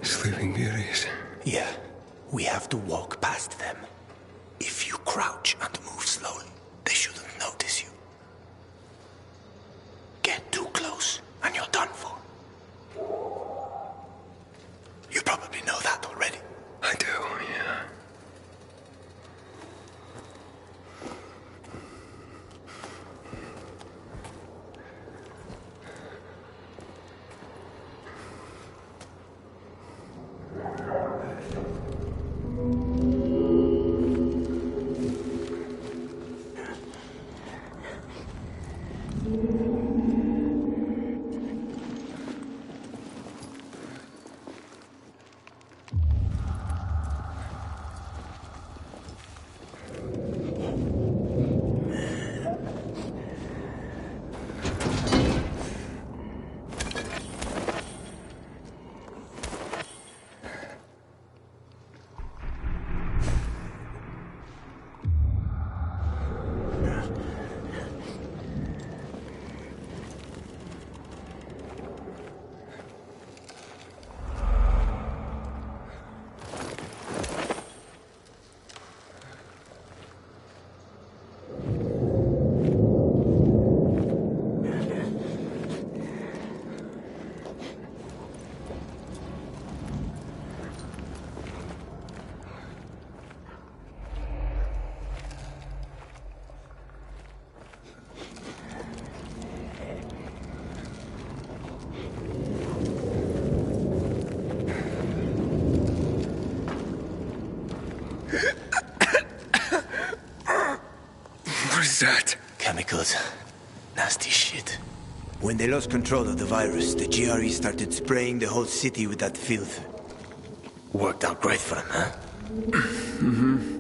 Sleeping Beauties. Yeah, we have to walk past them. If you crouch and move slowly, they shouldn't notice you. Get too close, and you're done for. You probably know that already. I do, yeah. What is that? Chemicals. Nasty shit. When they lost control of the virus, the GRE started spraying the whole city with that filth. Worked out great for them, huh? Mm-hmm.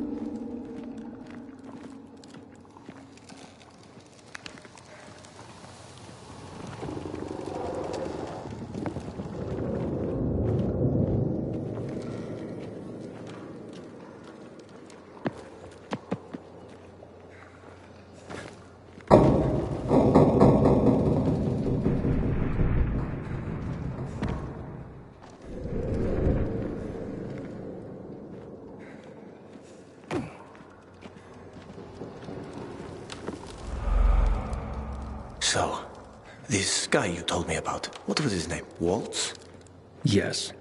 So, this guy you told me about, what was his name? Waltz? Yes.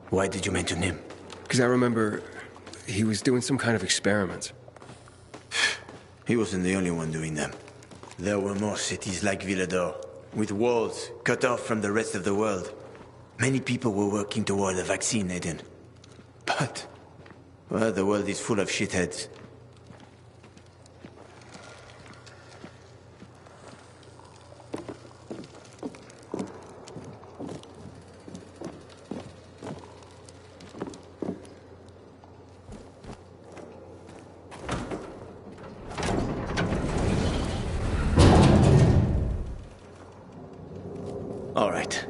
Why did you mention him? Because I remember he was doing some kind of experiment. He wasn't the only one doing them. There were more cities like Villedor, with walls cut off from the rest of the world. Many people were working toward a vaccine, Aiden. But, well, the world is full of shitheads. All right.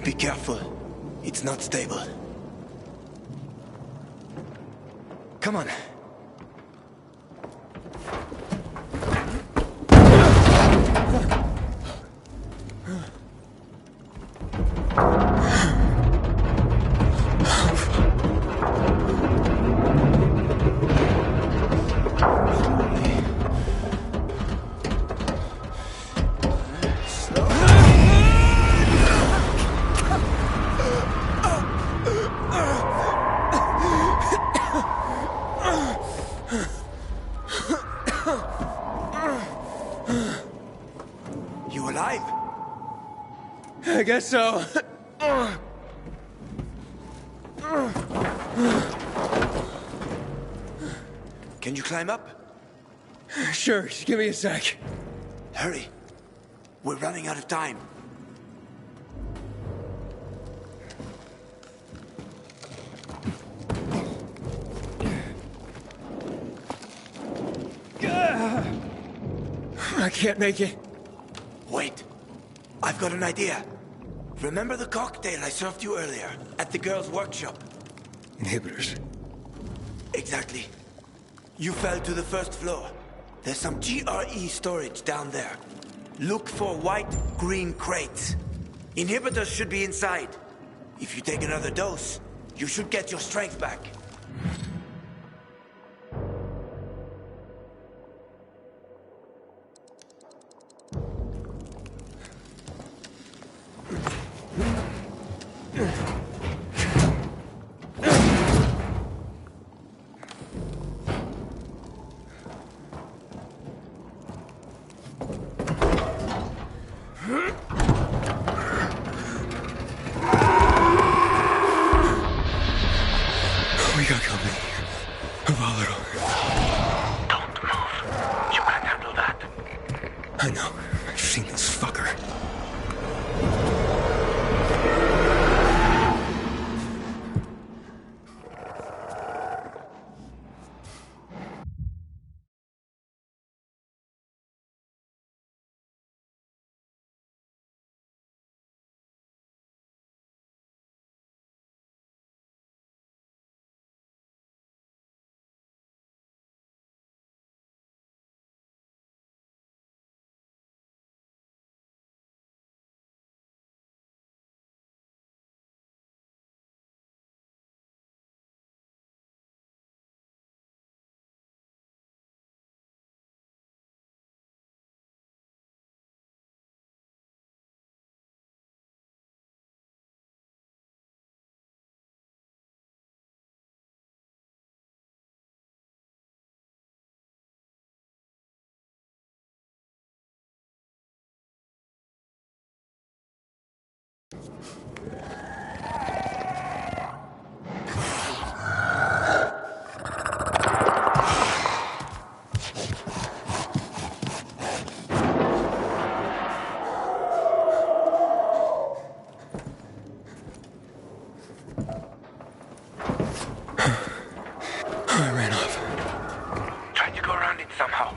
Be careful. It's not stable. Come on. I guess so. Can you climb up? Sure, just give me a sec. Hurry. We're running out of time. I can't make it. Wait. I've got an idea. Remember the cocktail I served you earlier at the girls' workshop? Inhibitors. Exactly. You fell to the first floor. There's some GRE storage down there. Look for white, green crates. Inhibitors should be inside. If you take another dose, you should get your strength back. We got company. Volatile. Don't move. You can't handle that. I know. I've seen this fucker. I ran off. Try to go around it somehow.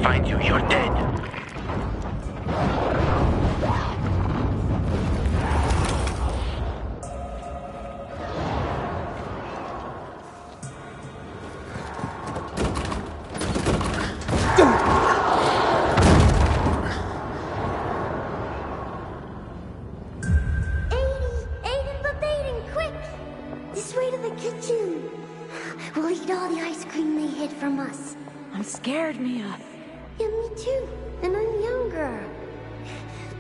Find you, you're dead. Aiden, Babaden, quick! This way to the kitchen. We'll eat all the ice cream they hid from us. I'm scared, Mia. Yeah, me too. And I'm younger.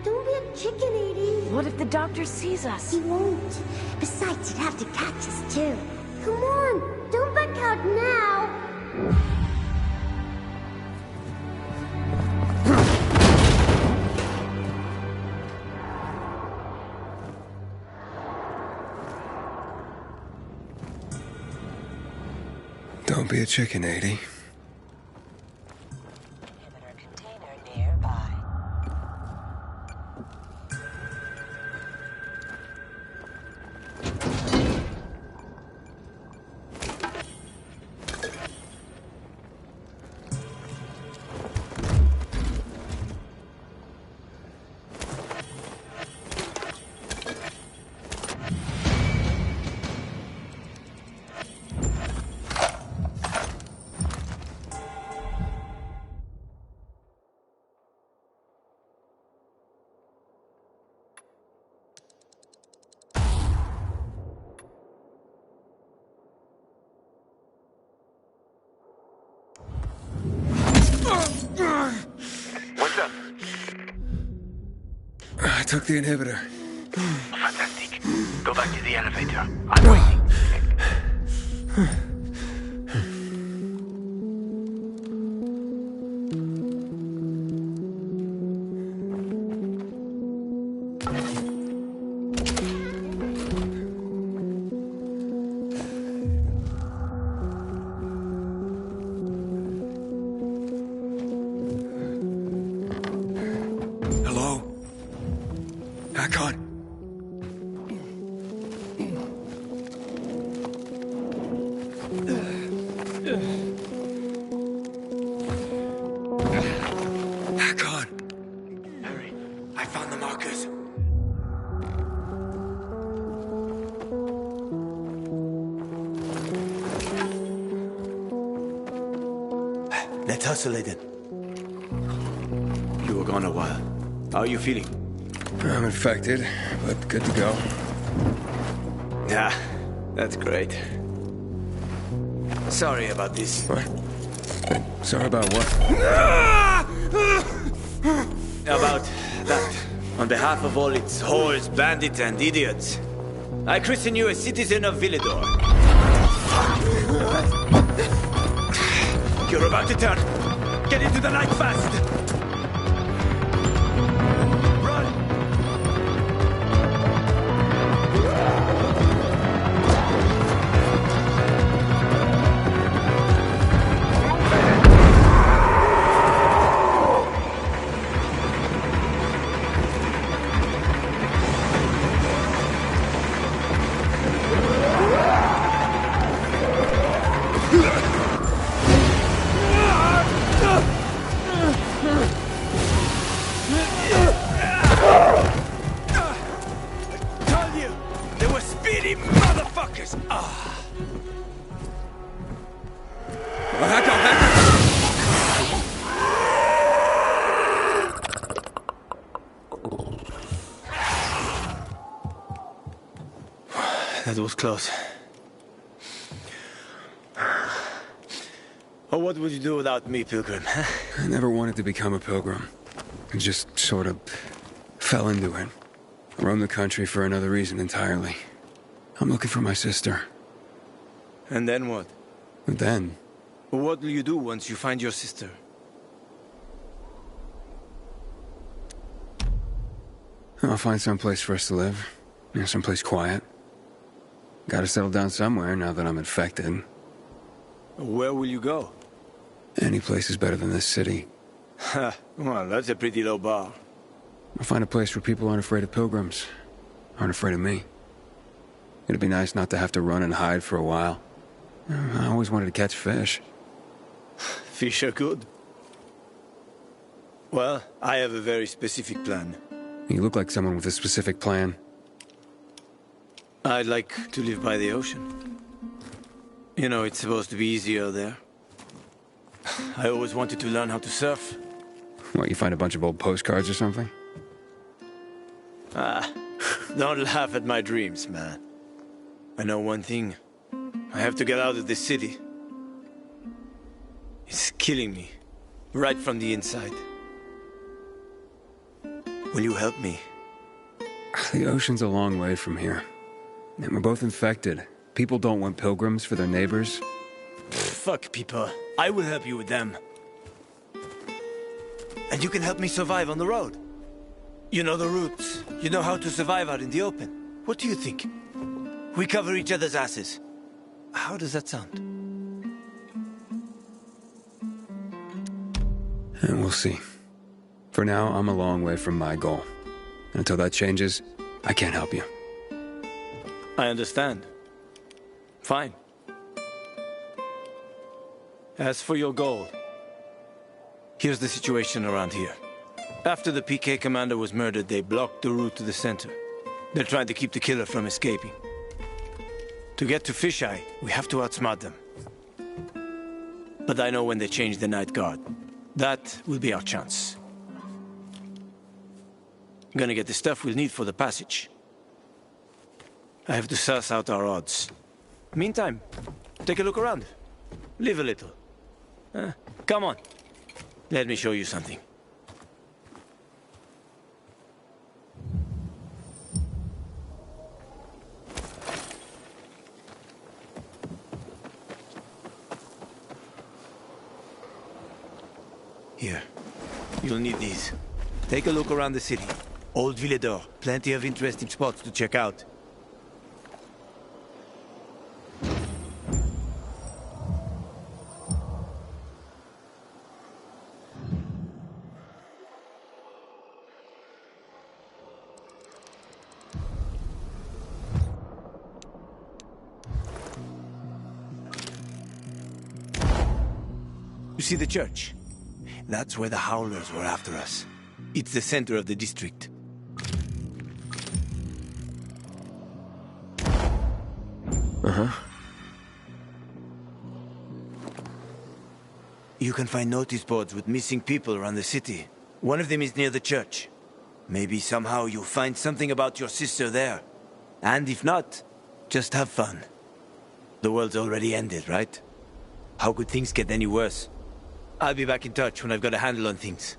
Don't be a chicken, Aiden. What if the doctor sees us? He won't. Besides, he'd have to catch us too. Come on, don't back out now. be a chicken, 80. Inhibitor container nearby. What's up? I took the inhibitor. Fantastic. Go back to the elevator. I'm waiting. Hello? Hakon? Hakon! Hurry. I found the markers. Let's hustle, Aiden. You were gone a while. How are you feeling? I'm infected, but good to go. Yeah, that's great. Sorry about this. What? Sorry about what? About that. On behalf of all its whores, bandits, and idiots, I christen you a citizen of Villedor. You're about to turn. Get into the light fast. Run! Told you, they were speedy motherfuckers. That was close. Oh, what would you do without me, Pilgrim? I never wanted to become a pilgrim. I just sort of fell into it. I roamed the country for another reason entirely. I'm looking for my sister. And then what? And then, What will you do once you find your sister? I'll find some place for us to live. Someplace quiet. Gotta settle down somewhere now that I'm infected. Where will you go? Any place is better than this city. Well, that's a pretty low bar. I'll find a place where people aren't afraid of pilgrims. Aren't afraid of me. It'd be nice not to have to run and hide for a while. I always wanted to catch fish. Fish are good. Well, I have a very specific plan. You look like someone with a specific plan. I'd like to live by the ocean. You know, it's supposed to be easier there. I always wanted to learn how to surf. What, you find a bunch of old postcards or something? Don't laugh at my dreams, man. I know one thing. I have to get out of this city. It's killing me. Right from the inside. Will you help me? The ocean's a long way from here. And we're both infected. People don't want pilgrims for their neighbors. Fuck people. I will help you with them. And you can help me survive on the road. You know the routes. You know how to survive out in the open. What do you think? We cover each other's asses. How does that sound? And we'll see. For now, I'm a long way from my goal. And until that changes, I can't help you. I understand. Fine. As for your goal, here's the situation around here. After the PK commander was murdered, they blocked the route to the center. They're trying to keep the killer from escaping. To get to Fisheye, we have to outsmart them. But I know when they change the Night Guard. That will be our chance. Gonna get the stuff we'll need for the passage. I have to suss out our odds. Meantime, take a look around. Live a little. Come on. Let me show you something. Here. You'll need these. Take a look around the city. Old Villedor. Plenty of interesting spots to check out. You see the church? That's where the Howlers were after us. It's the center of the district. You can find notice boards with missing people around the city. One of them is near the church. Maybe somehow you'll find something about your sister there. And if not, just have fun. The world's already ended, right? How could things get any worse? I'll be back in touch when I've got a handle on things.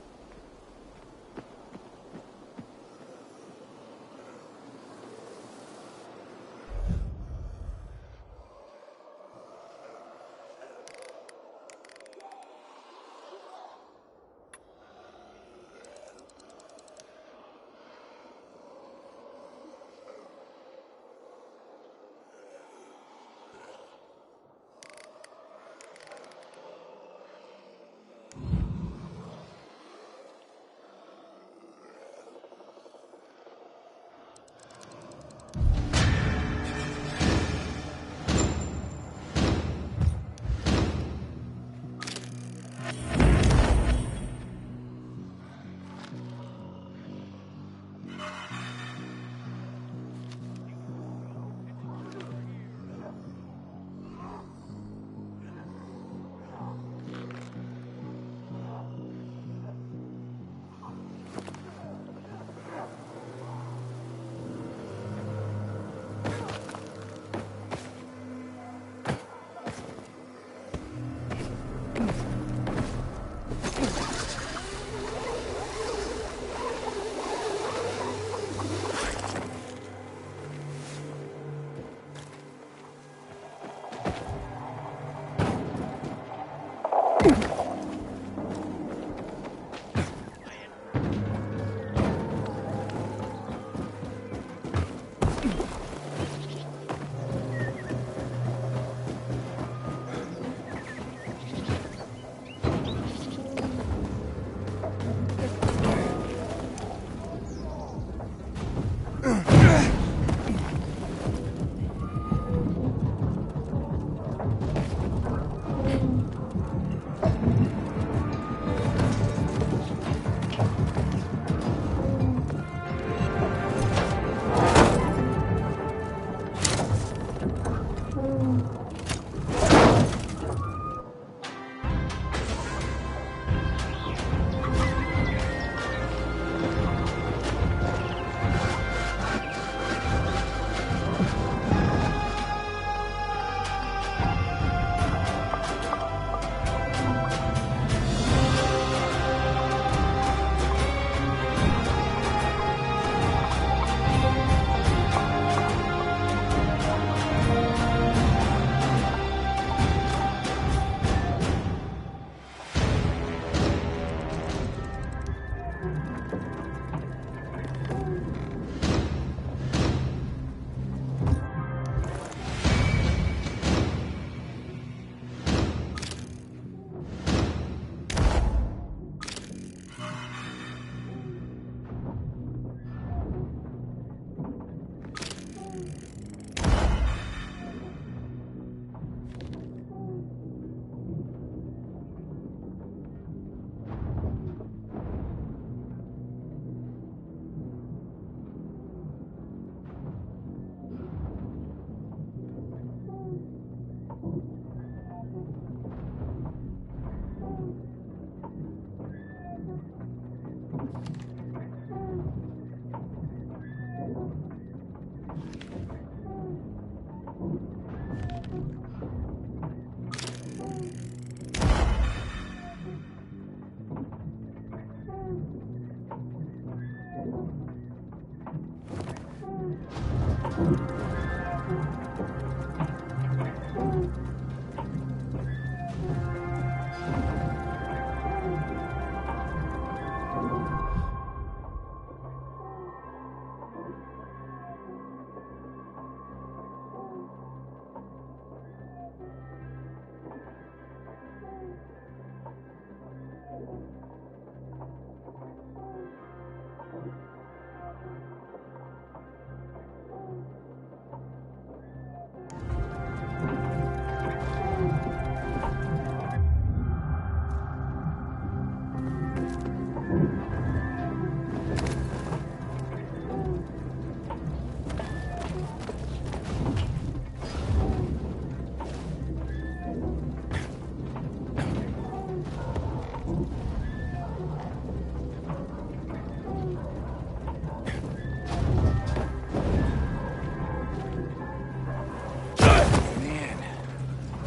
Man,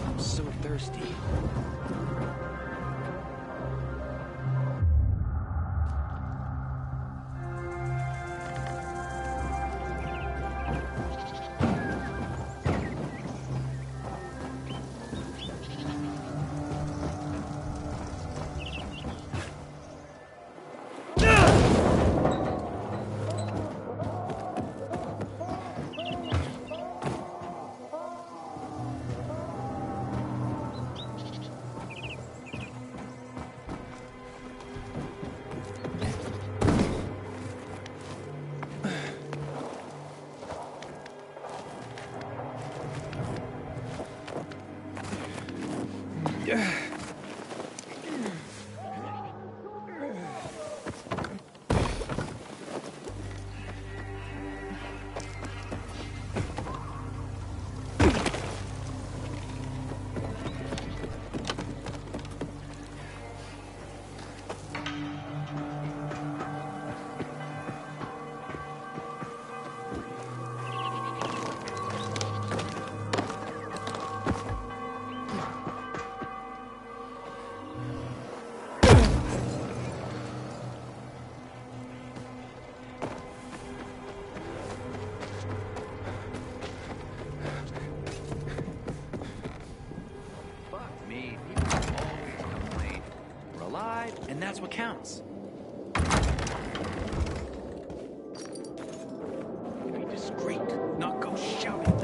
I'm so thirsty. Fuck me, people always complain. We're alive, and that's what counts. Be discreet, not go shouting.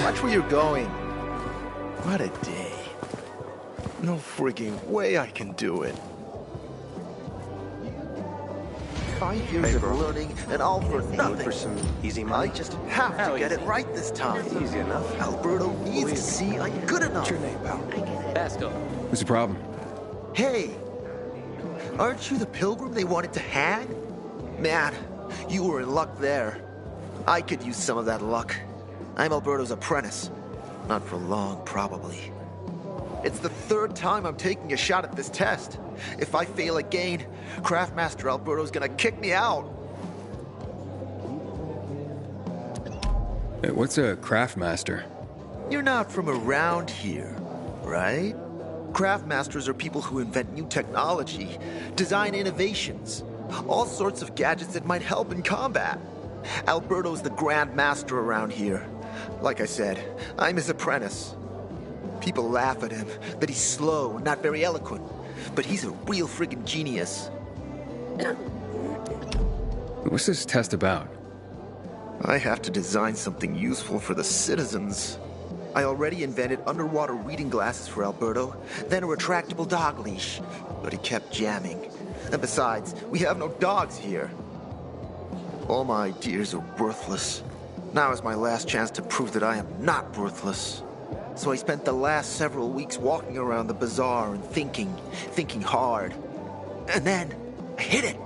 Watch where you're going. What a day. No frigging way I can do it. 5 years of learning and all for nothing. For some easy money? I just have to get it right this time. Easy enough. Alberto needs to see I'm good enough. What's your name, pal? Basco. What's the problem? Hey, aren't you the pilgrim they wanted to hang? Man, you were in luck there. I could use some of that luck. I'm Alberto's apprentice. Not for long, probably. It's the third time I'm taking a shot at this test. If I fail again, Craftmaster Alberto's gonna kick me out. Hey, what's a craftmaster? You're not from around here, right? Craftmasters are people who invent new technology, design innovations, all sorts of gadgets that might help in combat. Alberto's the Grand Master around here. Like I said, I'm his apprentice. People laugh at him, that he's slow and not very eloquent, but he's a real friggin' genius. What's this test about? I have to design something useful for the citizens. I already invented underwater reading glasses for Alberto, then a retractable dog leash, but he kept jamming. And besides, we have no dogs here. All my ideas are worthless. Now is my last chance to prove that I am not worthless. So I spent the last several weeks walking around the bazaar and thinking hard. And then, I hit it.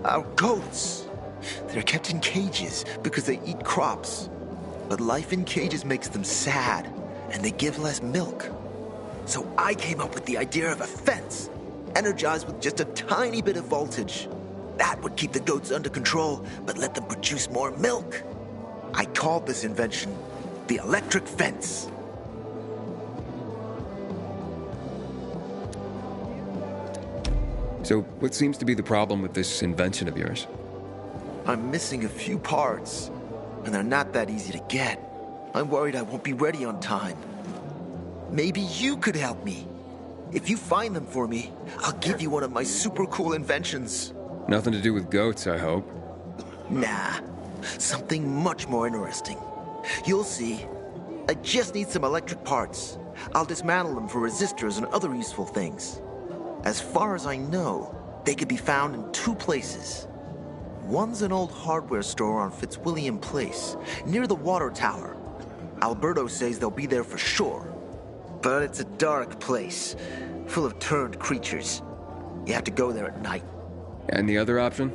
Our goats. They're kept in cages because they eat crops. But life in cages makes them sad, and they give less milk. So I came up with the idea of a fence, energized with just a tiny bit of voltage. That would keep the goats under control, but let them produce more milk. I called this invention the electric fence. So, what seems to be the problem with this invention of yours? I'm missing a few parts, and they're not that easy to get. I'm worried I won't be ready on time. Maybe you could help me. If you find them for me, I'll give you one of my super cool inventions. Nothing to do with goats, I hope. Nah, something much more interesting. You'll see. I just need some electric parts. I'll dismantle them for resistors and other useful things. As far as I know, they could be found in two places. One's an old hardware store on Fitzwilliam Place, near the water tower. Alberto says they'll be there for sure. But it's a dark place, full of turned creatures. You have to go there at night. And the other option?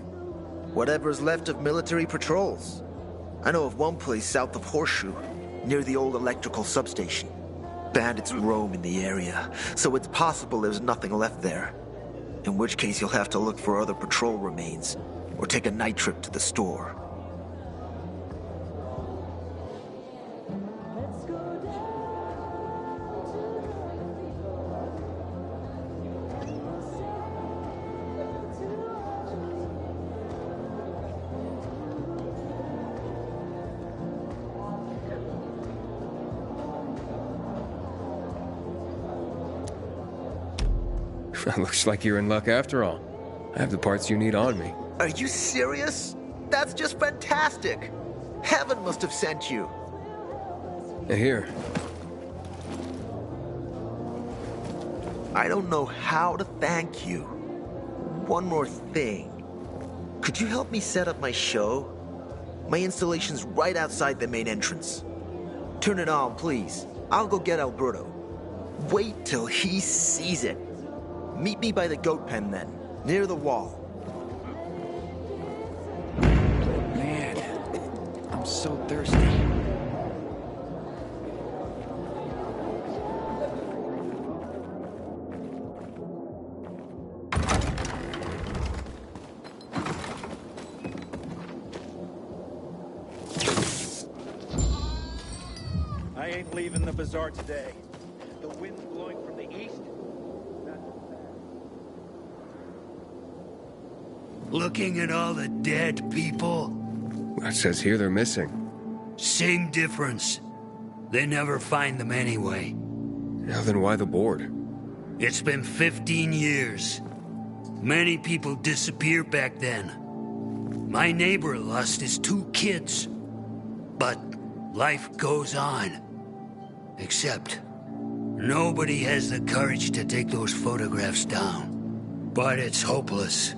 Whatever's left of military patrols. I know of one place south of Horseshoe, near the old electrical substation. Bandits roam in the area, so it's possible there's nothing left there. In which case you'll have to look for other patrol remains, or take a night trip to the store. Looks like you're in luck after all. I have the parts you need on me. Are you serious? That's just fantastic! Heaven must have sent you. Here. I don't know how to thank you. One more thing. Could you help me set up my show? My installation's right outside the main entrance. Turn it on, please. I'll go get Alberto. Wait till he sees it. Meet me by the goat pen then, near the wall. Man, I'm so thirsty. I ain't leaving the bazaar today. The wind's blowing from the east. Looking at all the dead people? It says here they're missing. Same difference. They never find them anyway. Now then why the board? It's been 15 years. Many people disappeared back then. My neighbor lost his 2 kids. But life goes on. Except, nobody has the courage to take those photographs down. But it's hopeless.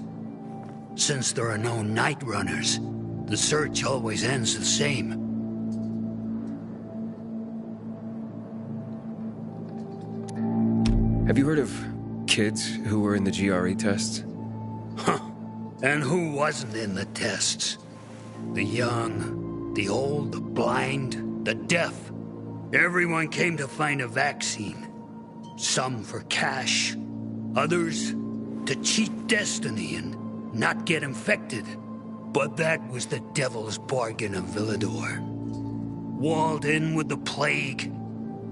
Since there are no night runners, the search always ends the same. Have you heard of kids who were in the GRE tests? Huh. And who wasn't in the tests? The young, the old, the blind, the deaf. Everyone came to find a vaccine. Some for cash, others to cheat destiny and not get infected. But that was the devil's bargain of Villedor. Walled in with the plague,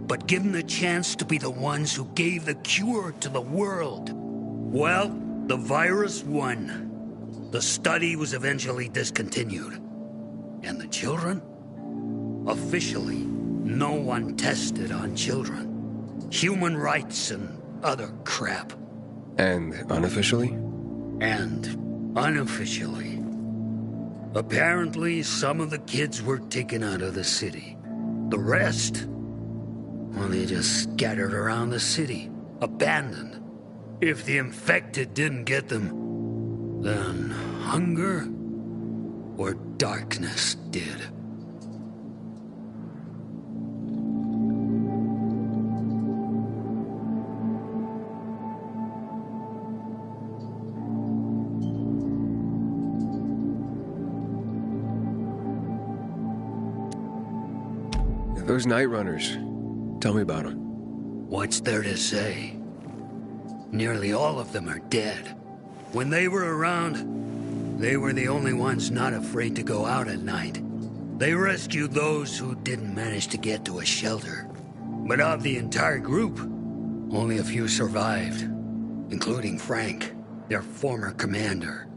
but given the chance to be the ones who gave the cure to the world. Well, the virus won. The study was eventually discontinued. And the children? Officially, no one tested on children. Human rights and other crap. And unofficially? And unofficially. Apparently, some of the kids were taken out of the city. The rest, well, they just scattered around the city, abandoned. If the infected didn't get them, then hunger or darkness did. Those night runners. Tell me about them. What's there to say? Nearly all of them are dead. When they were around, they were the only ones not afraid to go out at night. They rescued those who didn't manage to get to a shelter. But of the entire group, only a few survived, including Frank, their former commander.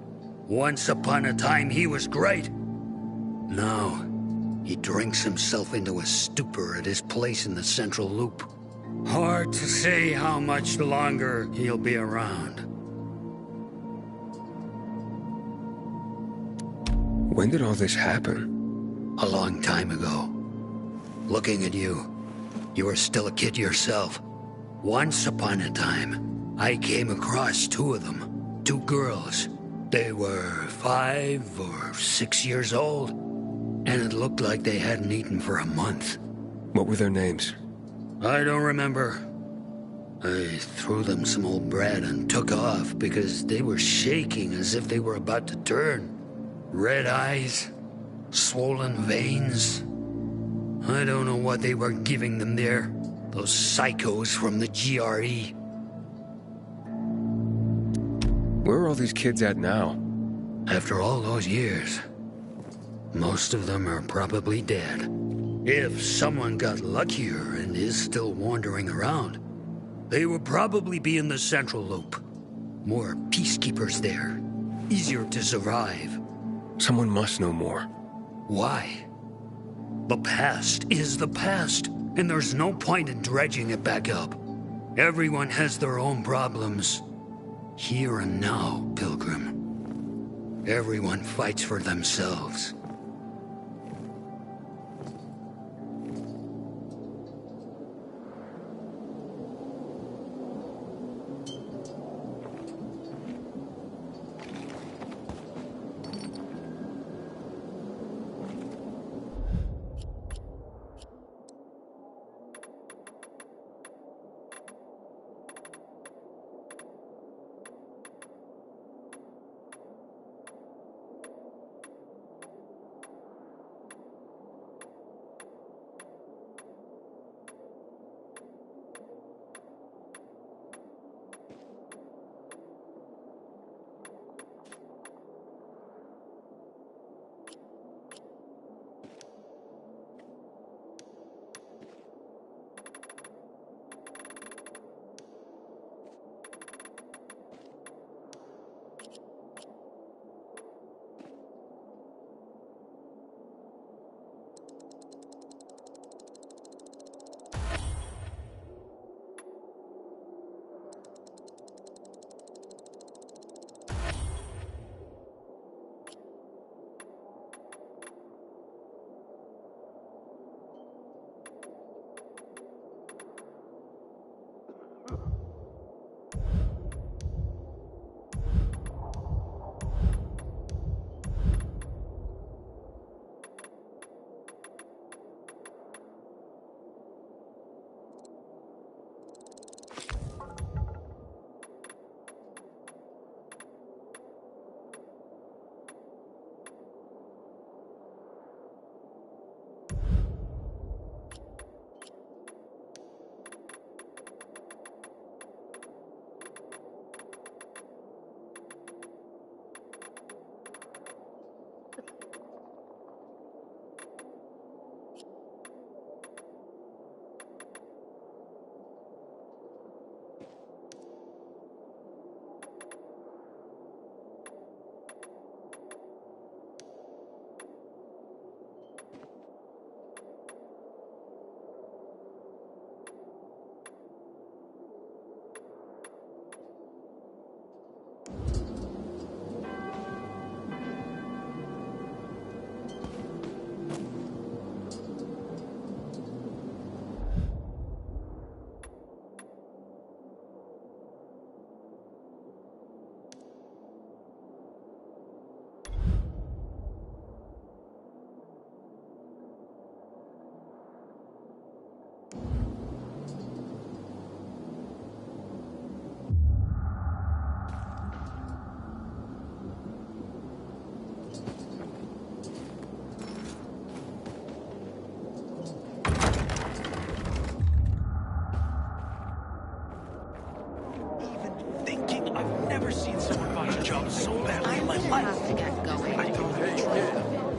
Once upon a time, he was great. Now, he drinks himself into a stupor at his place in the Central Loop. Hard to say how much longer he'll be around. When did all this happen? A long time ago. Looking at you, you were still a kid yourself. Once upon a time, I came across two of them. Two girls. They were 5 or 6 years old, and it looked like they hadn't eaten for a month. What were their names? I don't remember. I threw them some old bread and took off because they were shaking as if they were about to turn. Red eyes, swollen veins. I don't know what they were giving them there. Those psychos from the GRE. Where are all these kids at now? After all those years, most of them are probably dead. If someone got luckier and is still wandering around, they would probably be in the Central Loop. More peacekeepers there. Easier to survive. Someone must know more. Why? The past is the past, and there's no point in dredging it back up. Everyone has their own problems. Here and now, Pilgrim. Everyone fights for themselves.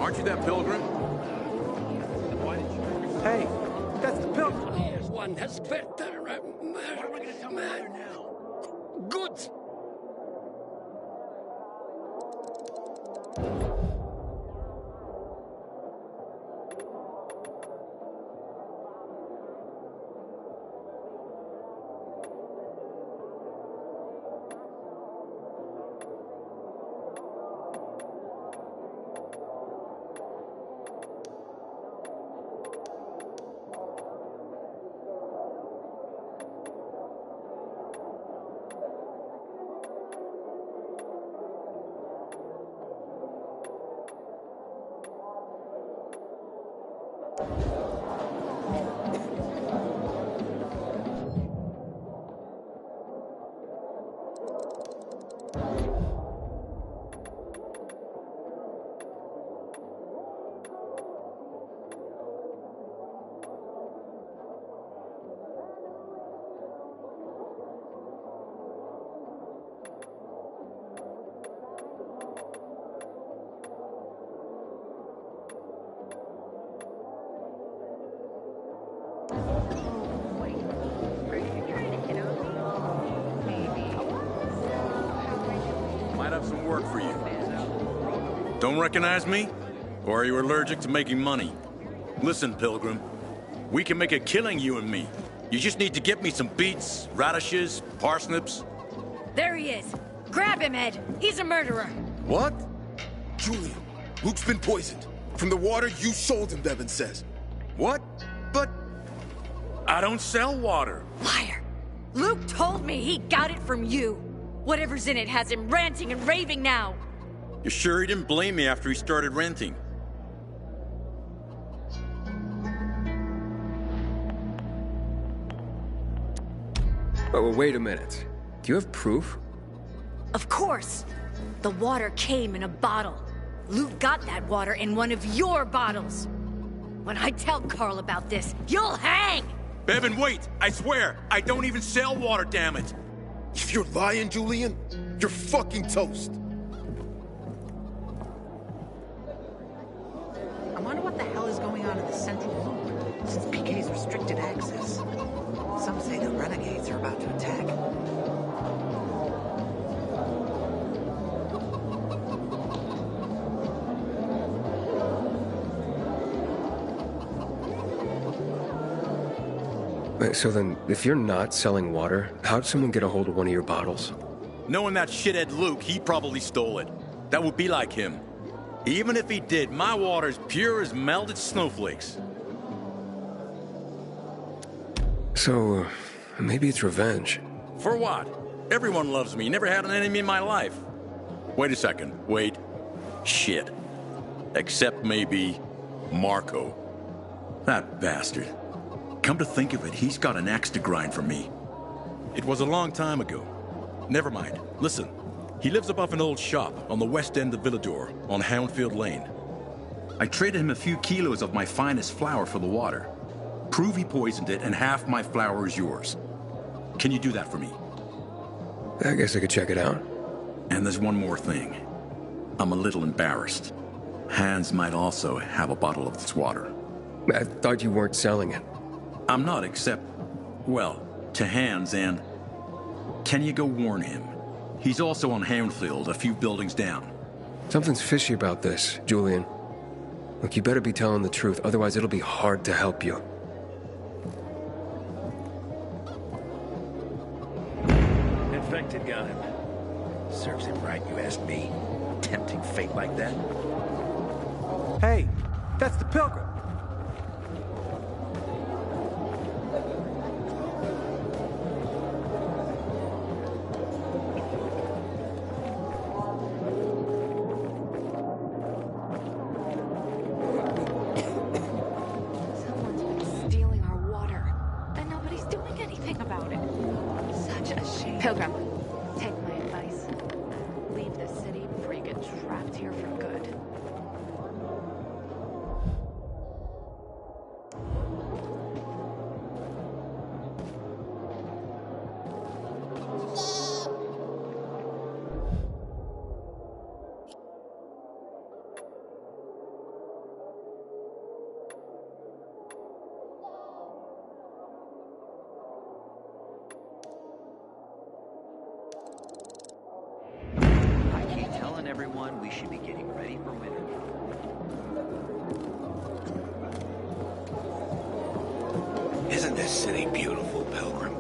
Aren't you that pilgrim? Hey, that's the pilgrim. One has better. What am I going to tell my mother now? Good. Might have some work for you. Don't recognize me? Or are you allergic to making money? Listen, Pilgrim. We can make a killing, you and me. You just need to get me some beets, radishes, parsnips. There he is. Grab him, Ed. He's a murderer. What? Julian, Luke's been poisoned. From the water you sold him, Bevan says. What? But I don't sell water. Liar. Luke told me he got it from you. Whatever's in it has him ranting and raving now. You sure he didn't blame me after he started renting? Oh, wait a minute. Do you have proof? Of course. The water came in a bottle. Luke got that water in one of your bottles. When I tell Carl about this, you'll hang! Bevan, wait! I swear, I don't even sell water, damn it! If you're lying, Julian, you're fucking toast. I wonder what the hell is going on in the central loop, since PK's restricted access. Some say the renegades are about to attack. Wait, so then, if you're not selling water, how'd someone get a hold of one of your bottles? Knowing that shithead Luke, he probably stole it. That would be like him. Even if he did, my water's pure as melted snowflakes. So, maybe it's revenge. For what? Everyone loves me. Never had an enemy in my life. Wait a second. Wait. Shit. Except maybe Marco. That bastard. Come to think of it, he's got an axe to grind for me. It was a long time ago. Never mind. Listen. He lives above an old shop on the west end of Villador, on Houndfield Lane. I traded him a few kilos of my finest flour for the water. Prove he poisoned it, and half my flour is yours. Can you do that for me? I guess I could check it out. And there's one more thing. I'm a little embarrassed. Hans might also have a bottle of this water. I thought you weren't selling it. I'm not, except, well, to Hans, and can you go warn him? He's also on Houndfield, a few buildings down. Something's fishy about this, Julian. Look, you better be telling the truth, otherwise it'll be hard to help you. Infected got him. Serves him right, you asked me. Tempting fate like that. Hey, that's the pilgrim. Pilgrim, take my advice. Leave this city before you get trapped here for good. should be getting ready for winter. Isn't this city beautiful, Pilgrim?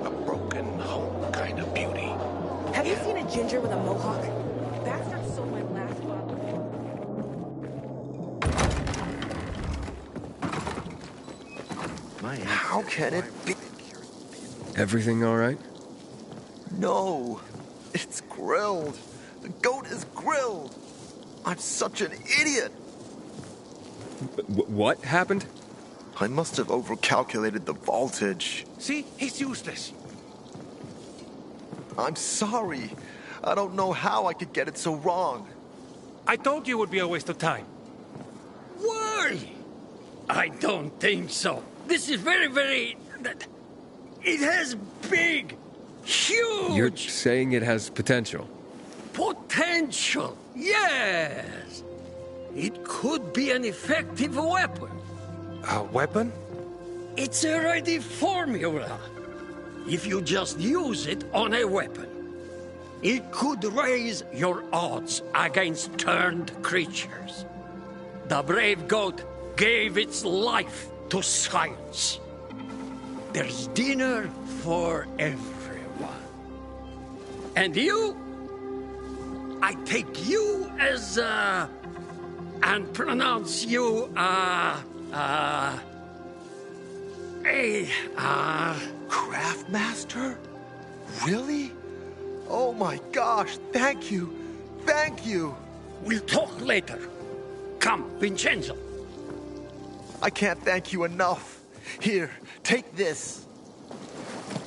A broken home kind of beauty. Have you seen a ginger with a mohawk? Bastard stole my last bottle. How can it be? Everything all right? No, it's grilled. The goat is grilled. I'm such an idiot. What happened? I must have overcalculated the voltage. See? He's useless. I'm sorry. I don't know how I could get it so wrong. I told you it would be a waste of time. Why? I don't think so. This is very... It has big, huge... You're saying it has potential? Potential, yes. It could be an effective weapon. A weapon? It's a ready formula. If you just use it on a weapon, it could raise your odds against turned creatures. The brave goat gave its life to science. There's dinner for everyone. And you? I take you as, and pronounce you, Craftmaster? Really? Oh my gosh, thank you. Thank you. We'll talk later. Come, Vincenzo. I can't thank you enough. Here, take this.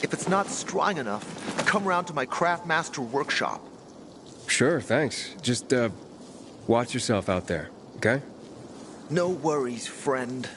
If it's not strong enough, come round to my Craftmaster workshop. Sure, thanks. Just, watch yourself out there, okay? No worries, friend.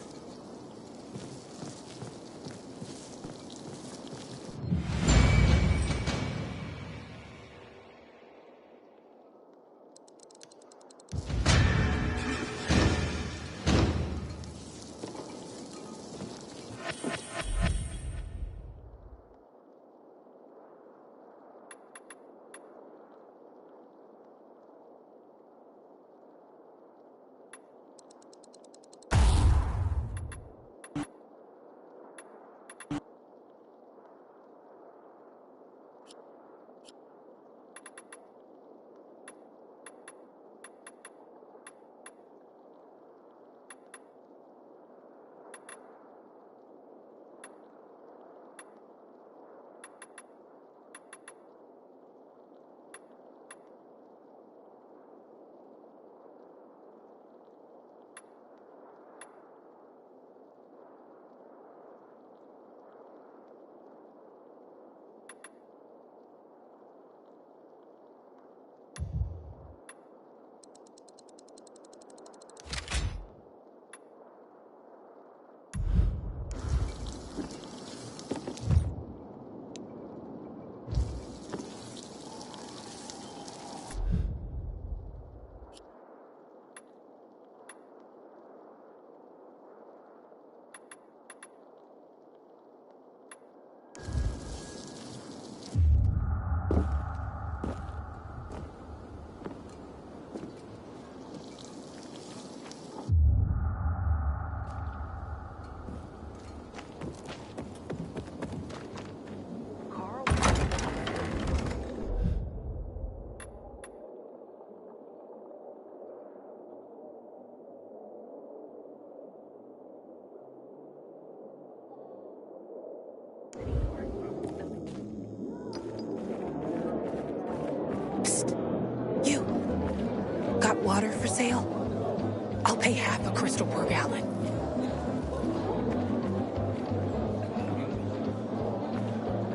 Water for sale? I'll pay half a crystal per gallon.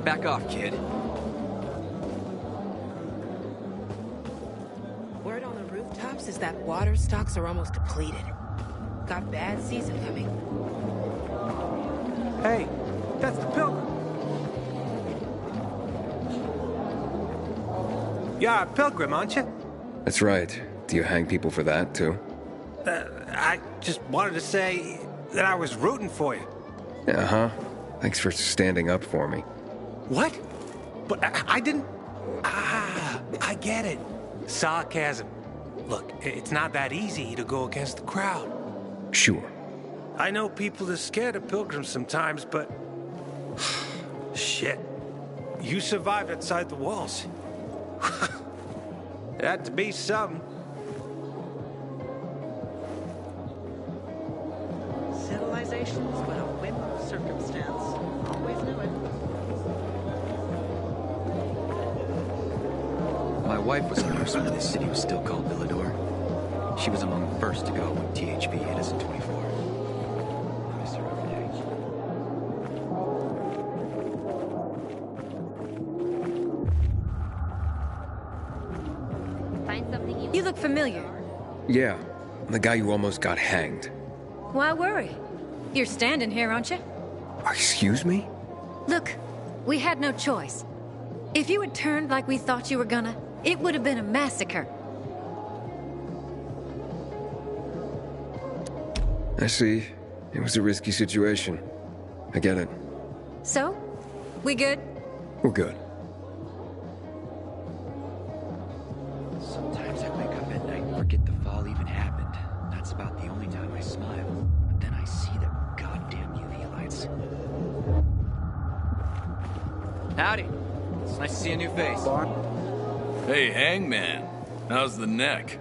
Back off, kid. Word on the rooftops is that water stocks are almost depleted. Got bad season coming. Hey, that's the Pilgrim. You're a Pilgrim, aren't you? That's right. Do you hang people for that, too? I just wanted to say that I was rooting for you. Uh-huh. Thanks for standing up for me. What? But I didn't... Ah, I get it. Sarcasm. Look, it's not that easy to go against the crowd. Sure. I know people are scared of pilgrims sometimes, but... Shit. You survived outside the walls. It had to be something. Civilization's but a whim of circumstance. Always knew it. My wife was a nurse when this city was still called Villador. She was among the first to go when THV hit us in 24. I miss her every day. Find something you look familiar. Yeah, the guy who almost got hanged. Why worry? You're standing here, aren't you? Excuse me? Look, we had no choice. If you had turned like we thought you were gonna, it would have been a massacre. I see. It was a risky situation. I get it. So? We good? We're good. Sometimes I wake up at night and forget the fall even happened. That's about the only time I smile. But then I see the goddamn UV lights. Howdy. It's nice to see a new face. Hey, Hangman. How's the neck?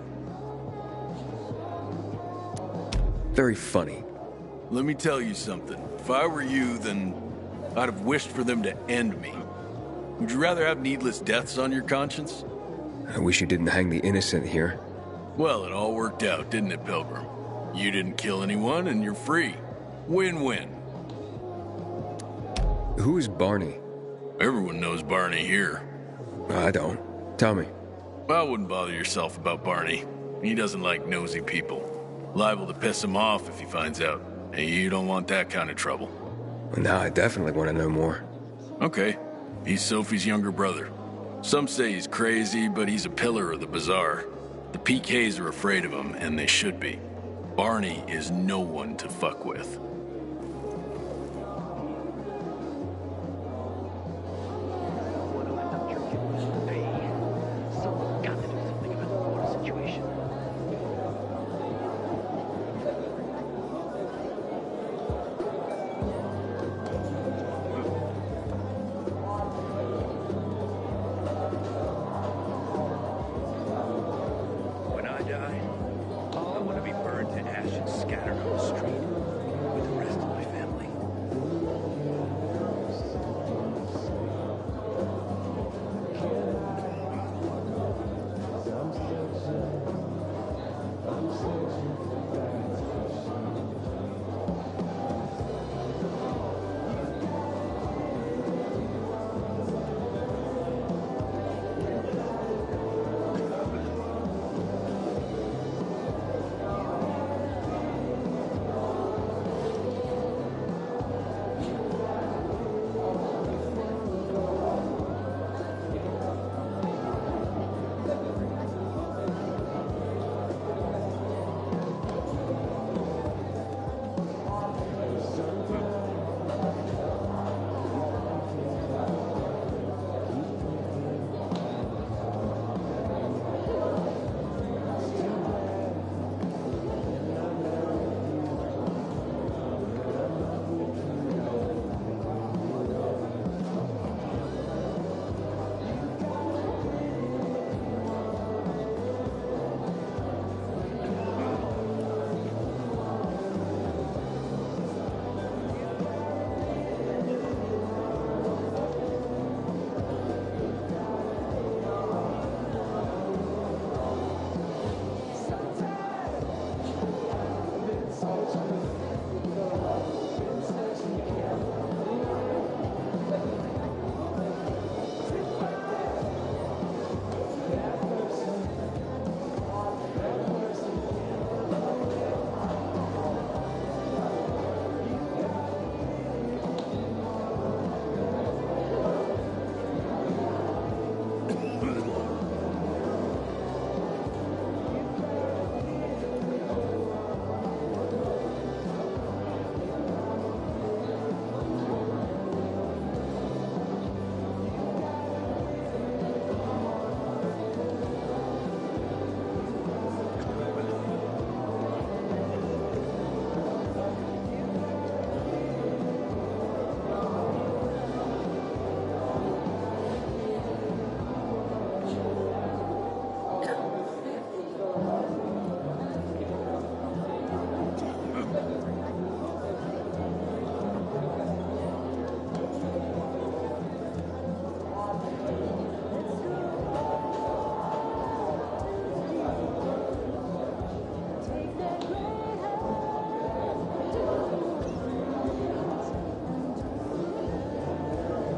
Very funny. Let me tell you something. If I were you, then I'd have wished for them to end me. Would you rather have needless deaths on your conscience? I wish you didn't hang the innocent here. Well, it all worked out, didn't it, Pilgrim? You didn't kill anyone, and you're free. Win-win. Who is Barney? Everyone knows Barney here. I don't. Tell me. I wouldn't bother yourself about Barney. He doesn't like nosy people. Liable to piss him off if he finds out. And you don't want that kind of trouble. Well, now I definitely want to know more. Okay. He's Sophie's younger brother. Some say he's crazy, but he's a pillar of the Bazaar. The PKs are afraid of him, and they should be. Barney is no one to fuck with. When I die, I want to be burned to ash and scattered on the street with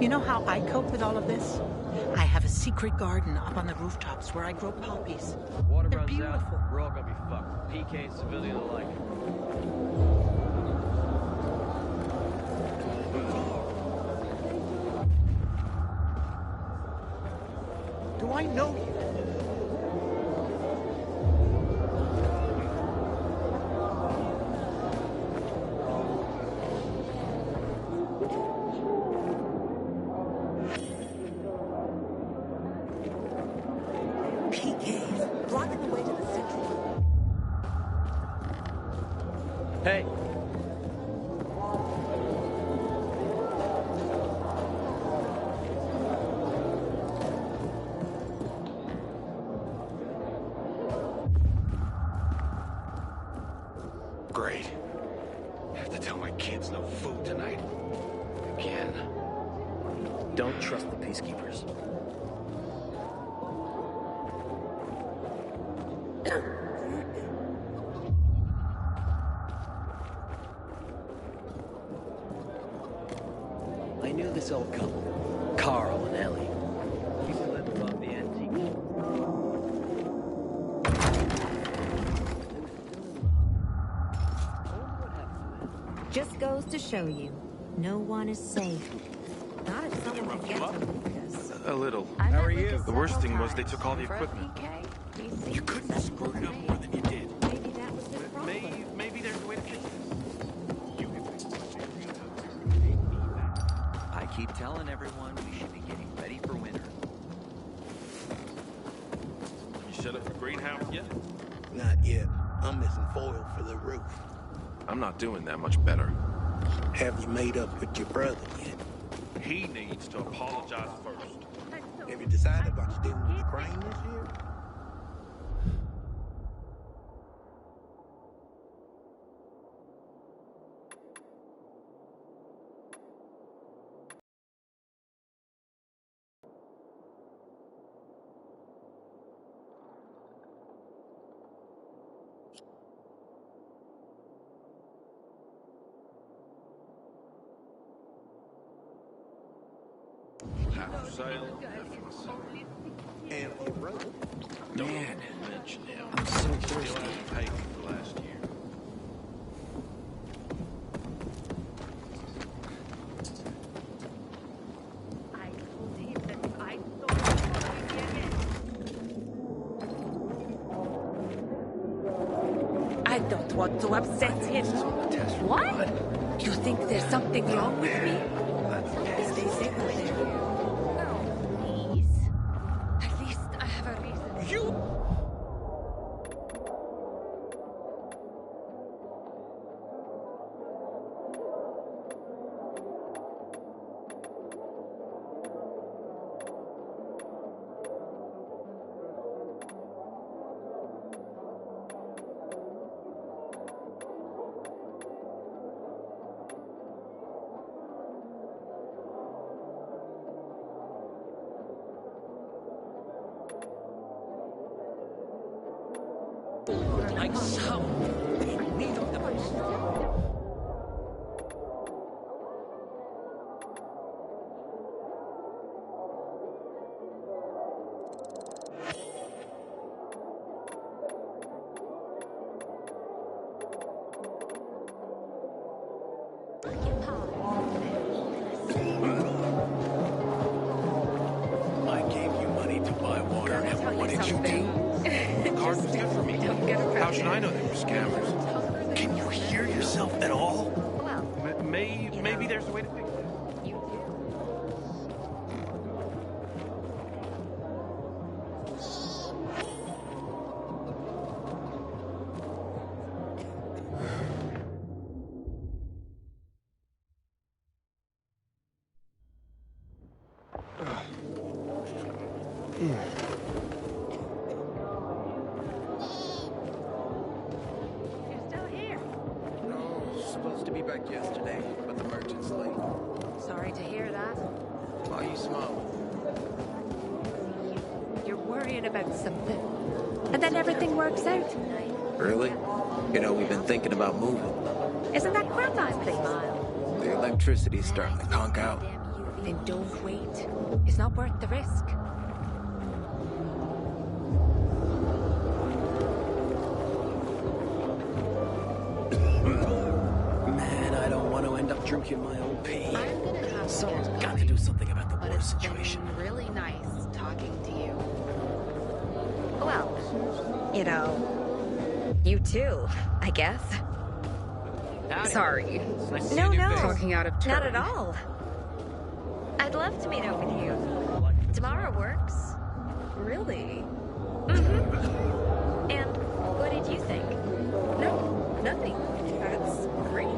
You know how I cope with all of this? I have a secret garden up on the rooftops where I grow poppies. Water They're runs beautiful. out, we're all gonna be fucked. PK, civilian alike. Do I know you? PK's blocking the way to the central. Hey. Great. I have to tell my kids no food tonight. Again. Don't trust the peacekeepers. I knew this old couple, Carl and Ellie. Used to live above the antique. Just goes to show you, no one is safe. Not if someone can get to Lucas. A little. How are you? The worst thing was they took all the equipment. You couldn't have screwed it up more than you did. Maybe that was the problem. Maybe there's a way to fix this. I keep telling everyone we should be getting ready for winter. You set up for greenhouse yet? Not yet. I'm missing foil for the roof. I'm not doing that much better. Have you made up with your brother yet? He needs to apologize first. Have you decided what you're doing with the crane this year? Half for sale, half for myself. And your brother? Man, mention him. I'm so thirsty. Still hasn't paid me for last year. I told him that I saw him. I don't want to upset him. What? You think there's something wrong with me? Stay safe out there. No, please. At least I have a reason. You! Like so. Need of the I gave you money to buy water, and what did you do? The card was good for me. How should I know they were scammers? Can you hear yourself at all? Well, Maybe there's a way to fix this. you do. You're still here. No, supposed to be back yesterday, but the merchant's late. Sorry to hear that. Why you smoke? You're worrying about something. And then everything works out. Really? You know, we've been thinking about moving. Isn't that Grandma's place? The electricity's starting to conk out. Then don't wait. It's not worth the risk. Man, I don't want to end up drinking my own pee. I'm gonna have Someone's got to do something about the but war it's situation. been really nice talking to you. Well, you know, you too, I guess. Sorry. No, no. Talking out of turn. Not at all. I'd love to meet up with you. Tomorrow works. Really? Mm-hmm. And what did you think? No, nothing. That's great.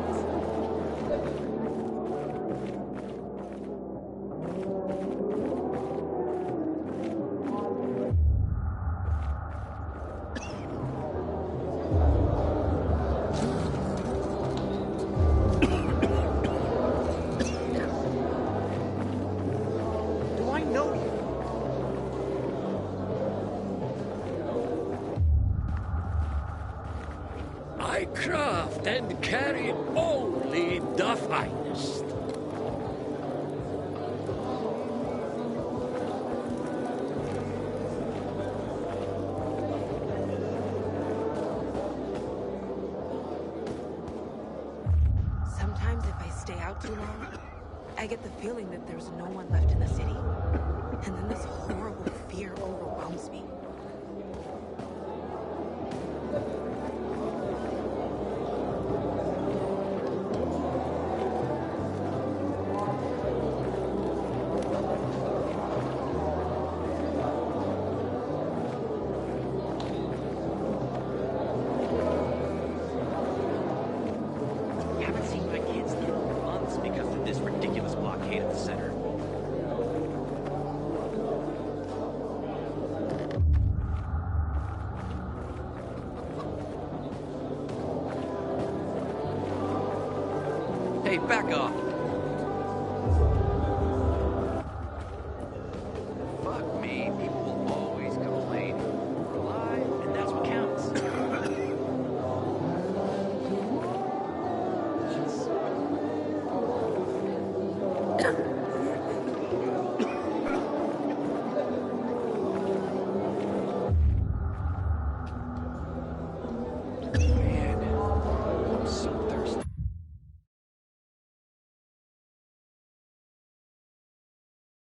Do I know you? I craft and carry only the finest. Sometimes if I stay out too long, I get the feeling that there's no one left in the city. And then this horrible fear overwhelms me. Haven't seen my kids in months because of this ridiculous blockade at the center. Hey, back off.